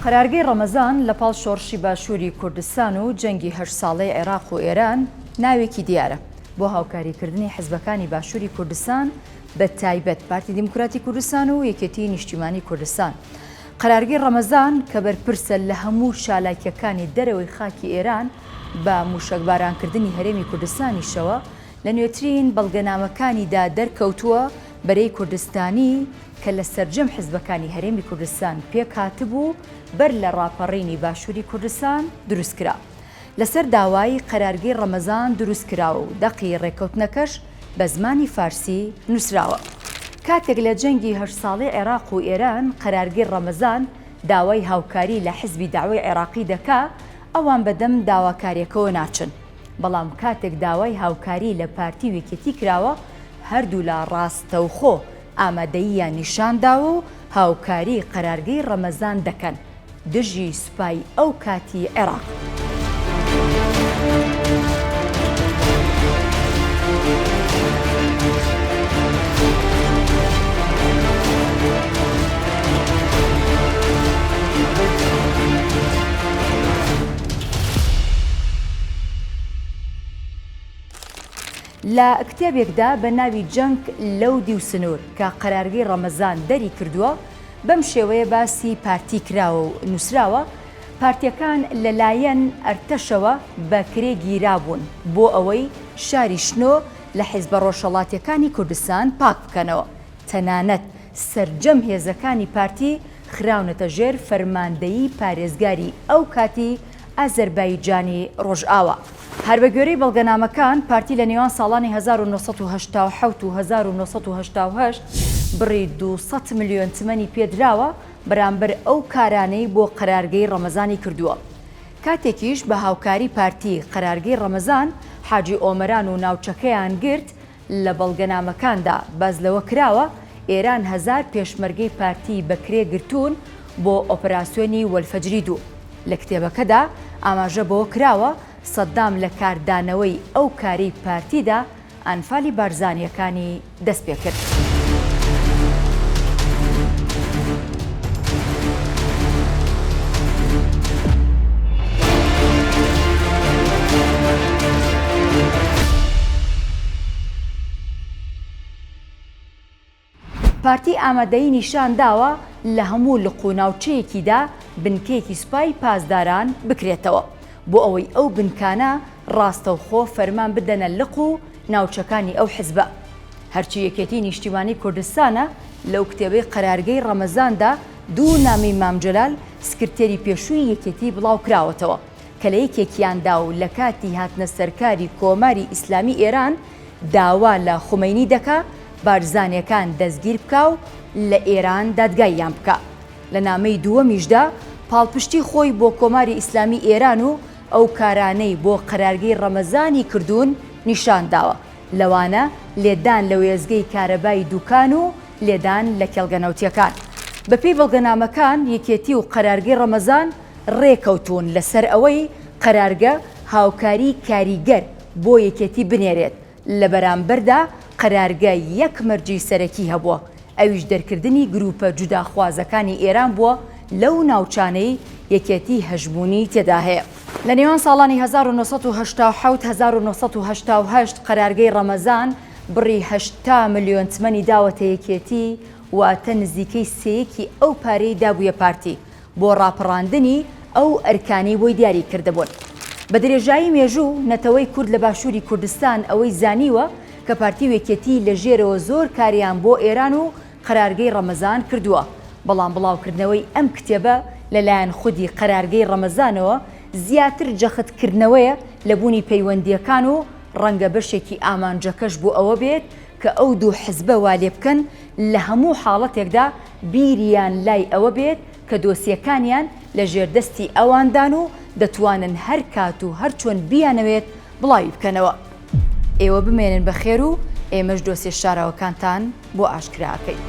قەرارگەی ڕەمەزان لە پاڵ شۆڕشی باشووری کوردستان و جەنگی 8 ساڵەی عێراق و ئێران ناوێکی دیارە بۆ هاوکاریکردنی حیزبەکانی باشووری کوردستان بە تایبەت پارتی دیموکراتی کوردستان و یەکێتی نیشتیمانی کوردستان. قەرارگەی ڕەمەزان کە بەرپرسە لە هەموو شالاکیەکانی دەرەوەی خاکی ئێران بە موشەکبارانکردنی هەرێمی کوردستانیشەوە لە نوێترین بەڵگەنامەکانیدا دەرکەوتووە بەرەی کوردستانی کە لە سەرجەم حیزبەکانی هەرێمی کوردستان پێک هاتبوو بەر لە ڕاپەڕینی باشووری کوردستان دروستکرا. لەسەر داوای قەرارگەی ڕەمەزان دروستکراوە و دەقی ڕێکەوتنەکەش بە زمانی فارسی نووسراوە. کاتێک لە جەنگی 8 ساڵی عێراق و ئێران قەرارگەی ڕەمەزان داوای هاوکاری لە حیزبی داوای عێراقی دەکا، ئەوان بەدەم داواکاریەکەوە ناچن. بەڵام کاتێک داوای هاوکاری لە پارتی وێکێتی کراوە، هەردوو لە ڕاستەوخۆ ئامادەییان نیشانداوە و هاوکاری قەرارگەی ڕەمەزان دەکەن دژی سوپای ئەو کاتی عێراق. لە کتێبێکدا بە ناوی جەنگ لەودی و سنوور کە قەرارگەی ڕەمەزان دەری کردووە، بەم شێوەیە باسی پارتی کراوە و نووسراوە. پارتیەکان لەلایەن ئەرتەشەوە بە کرێ گیرابوون بۆ ئەوەی شاری شنۆ لە حیزبە ڕۆژهەڵاتیەکانی کوردستان پاک بکەنەوە. تەنانەت سەرجەم هێزەکانی پارتی خراونەتە ژێر فەرماندەیی پارێزگاری ئەو کاتی ئازەربایجانی ڕۆژئاوا. هەر بە گوێرەی بەڵگەنامەکان، پارتی لە نێوان ساڵانی 1970 و 1980 بڕی 200 ملیۆن تمەنی پێدراوە بەرامبەر ئەو کارانەی بۆ قەرارگەی ڕەمەزانی کردووە. کاتێکیش بە هاوکاری پارتی قەرارگەی ڕەمەزان حاجی ئۆمەران و ناوچەکەیان گرت، لە بەڵگەنامەکاندا باز لەوە کراوە ئێران 1000 پێشمەرگەی پارتی بەکرێ گرتوون بۆ ئۆپەراسیۆنی وەلفەجری 2. لە کتێبەکەدا ئاماژە بەوە کراوە سەدام لە کاردانەوەی ئەو کاری پارتیدا ئەنفالی بارزانیەکانی دەست پێ کرد. پارتی ئامادەیی نیشان داوە لە هەموو لقوناوچەیەکیدا بنکەیەکی سوپای پاسداران بکرێتەوە بۆ ئەوەی ئەو بنکانە ڕاستەوخۆ فەرمان بدەنە لق و ناوچەکانی ئەو حیزبە. هەرچی یەکێتی نیشتیمانی کوردستانە لەو کتێبەی قەرارگەی ڕەمەزاندا دوو نامی مامجەلال سکرتێری پێشووی یەکێتی بڵاو کراوەتەوە کە لە یەکێکیاندا و لە کاتی هاتنە سەرکاری کۆماری ئیسلامی ئێران داوا لە خومەینی دەکا بارزانیەکان دەستگیر بکا و لە ئێران دادگاییان بکە. لە نامەی دووەمیشدا پاڵپشتی خۆی بۆ کۆماری ئیسلامی ئێران و ئەو کارانەی بۆ قەرارگەی ڕەمەزانی کردوون نیشان داوە، لەوانە لێدان لە وێزگەی کارەبای دوکان و لێدان لە کێڵگەنەوتیەکان. بەپێی بەڵگەنامەکان، یەکێتی و قەرارگەی ڕەمەزان ڕێکەوتون لەسەر ئەوەی قەرارگە هاوکاری کاریگەر بۆ یەکێتی بنێرێت. لە بەرامبەردا قەرارگە یەک مەرجی سەرەکی هەبووە، ئەویش دەرکردنی گروپە جوداخوازەکانی ئێران بووە لەو ناوچانەی یەکێتی هەژمونی تێدا هەیە. لە نێوان ساڵانی 1970 قەرارگەی ڕەمەزان بڕی 80 ملیۆن تمەنی داوەتە یەکێتی، واتە نزیکەی سەیەکی ئەو پارەی دابوویە پارتی بۆ ڕاپەڕاندنی ئەو ئەرکانەی بۆی دیاری کردبوون. بە درێژایی مێژوو نەتەوەی کورد لە باشووری کوردستان ئەوەی زانیوە کە پارتی وێکێتی لە ژێرەوە زۆر کاریان بۆ ئێران و قەرارگەی ڕەمەزان کردووە. بەڵام بڵاوکردنەوەی ئەم کتێبە لەلایەن خودی قەرارگەی ڕەمەزانەوە زیاتر جەختکردنەوەیە لە بوونی پەیوەندیەکان و ڕەنگە بەشێکی ئامانجەکەش بۆ ئەوە بێت کە ئەو دوو حیزبە والێ بکەن لە هەموو حاڵەتێکدا بیریان لای ئەوە بێت کە دۆسیەکانیان لە ژێردەستی ئەواندان و دەتوانن هەر کات و هەر چۆن بیانەوێت بڵاوی بکەنەوە. ئێوە بمێنن بەخێر و ئێمەش دۆسیە شاراوەکانتان بۆ ئاشکراکەین.